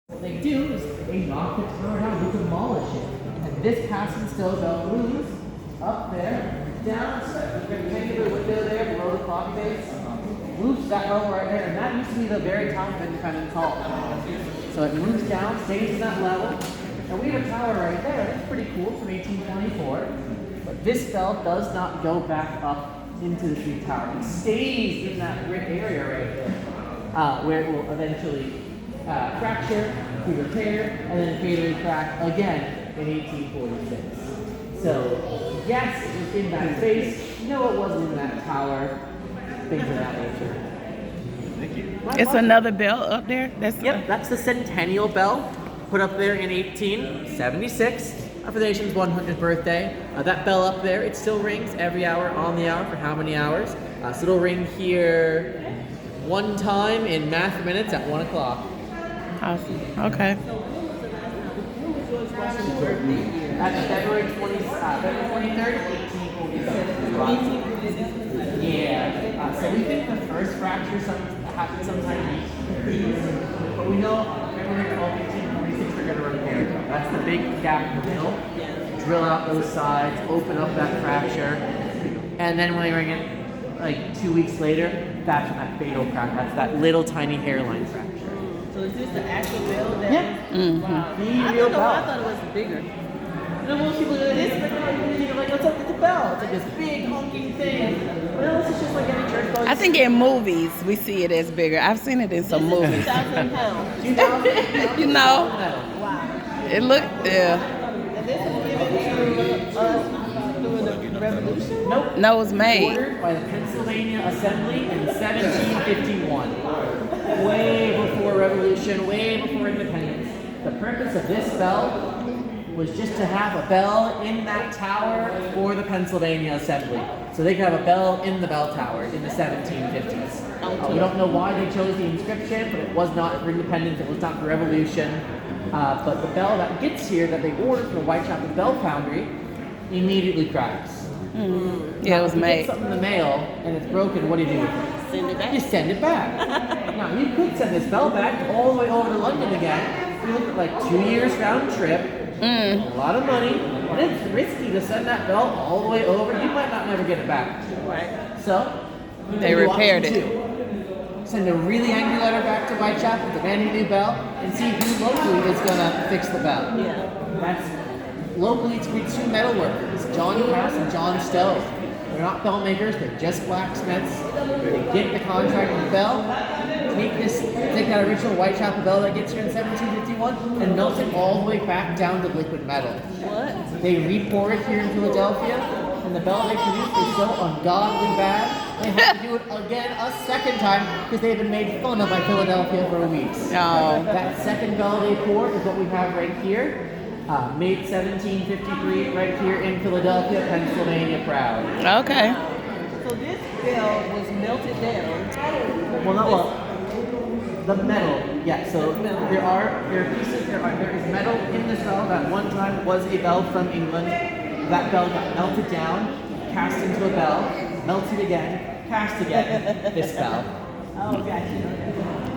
What they do is they knock the tower down, they demolish it. And this cast and steel bell moves up there, down, so the rectangular window there below the clock face, moves that level right there, and that used to be the very top of Independence Hall. So it moves down, stays in that level, and we have a tower right there. That's pretty cool from 1824. But this bell does not go back up into the street tower. It stays in that brick area right there, where it will eventually fracture, be repaired, and then fatally crack again in 1846. So, yes, it was in that space. No, it wasn't in that tower. Things of that nature. Thank you. It's another bell up there. Yep, that's the Centennial Bell, put up there in 1876 for the nation's 100th birthday. That bell up there, it still rings every hour on the hour for how many hours? So it'll ring here one time in math minutes at 1 o'clock. Awesome. Okay. That's February 23rd, 1846. Yeah. So we think the first fracture happened sometime in but we know February 12th, 1846, they're going to repair it. That's the big gap in the middle. Drill out those sides, open up that fracture, and then when they ring it, like 2 weeks later, that's when that fatal crack. That's that little tiny hairline fracture. So is this the actual bell that? Yeah. Mm-hmm. Wow. The I real don't know. I bell. thought it was bigger. You know, most people do this, like, what's up with the bell? It's like this big honking thing. But else it's just like any church bell. I think in movies we see it as bigger. I've seen it in some movies. 2,000 pounds. 2000. You know, Wow. it looked, yeah. And this was given to us during the Revolution? Nope. No, it was made. Ordered by the Pennsylvania Assembly in 1751. Way before Revolution, way before independence. The purpose of this bell was just to have a bell in that tower for the Pennsylvania Assembly. So they could have a bell in the bell tower in the 1750s. We don't know why they chose the inscription, but it was not for independence, it was not for revolution. But the bell that gets here that they ordered from the Whitechapel Bell Foundry immediately cracks. Yeah, it was If you made. get something in the mail and it's broken, what do you do with it? Send it back. You send it back. Now, you could send this bell back all the way over to London again. You look at like 2 years round trip, a lot of money, and it's risky to send that bell all the way over. You might not never get it back. Right. So, They you do repaired option it. 2. Send a really angry letter back to Whitechapel demanding a new bell and see who locally is going to fix the bell. Yeah. That's locally it's going to be 2 metal workers, John Cass and John Stowe. They're not bell makers, they're just blacksmiths. They get the contract with the bell, take that original Whitechapel bell that gets here in 1751 and melt it all the way back down to liquid metal. What? They re-pour it here in Philadelphia, and the bell they produce is so ungodly bad, they have to do it again a second time because they've been made fun of by Philadelphia for weeks. Oh. That second bell they pour is what we have right here. Made 1753 right here in Philadelphia, Pennsylvania proud. Okay. So this bell was melted down. Well, not well. The metal, yeah. So there are pieces. There is metal in this bell that one time was a bell from England. That bell got melted down, cast into a bell, melted again, cast again. This bell. Oh, gotcha.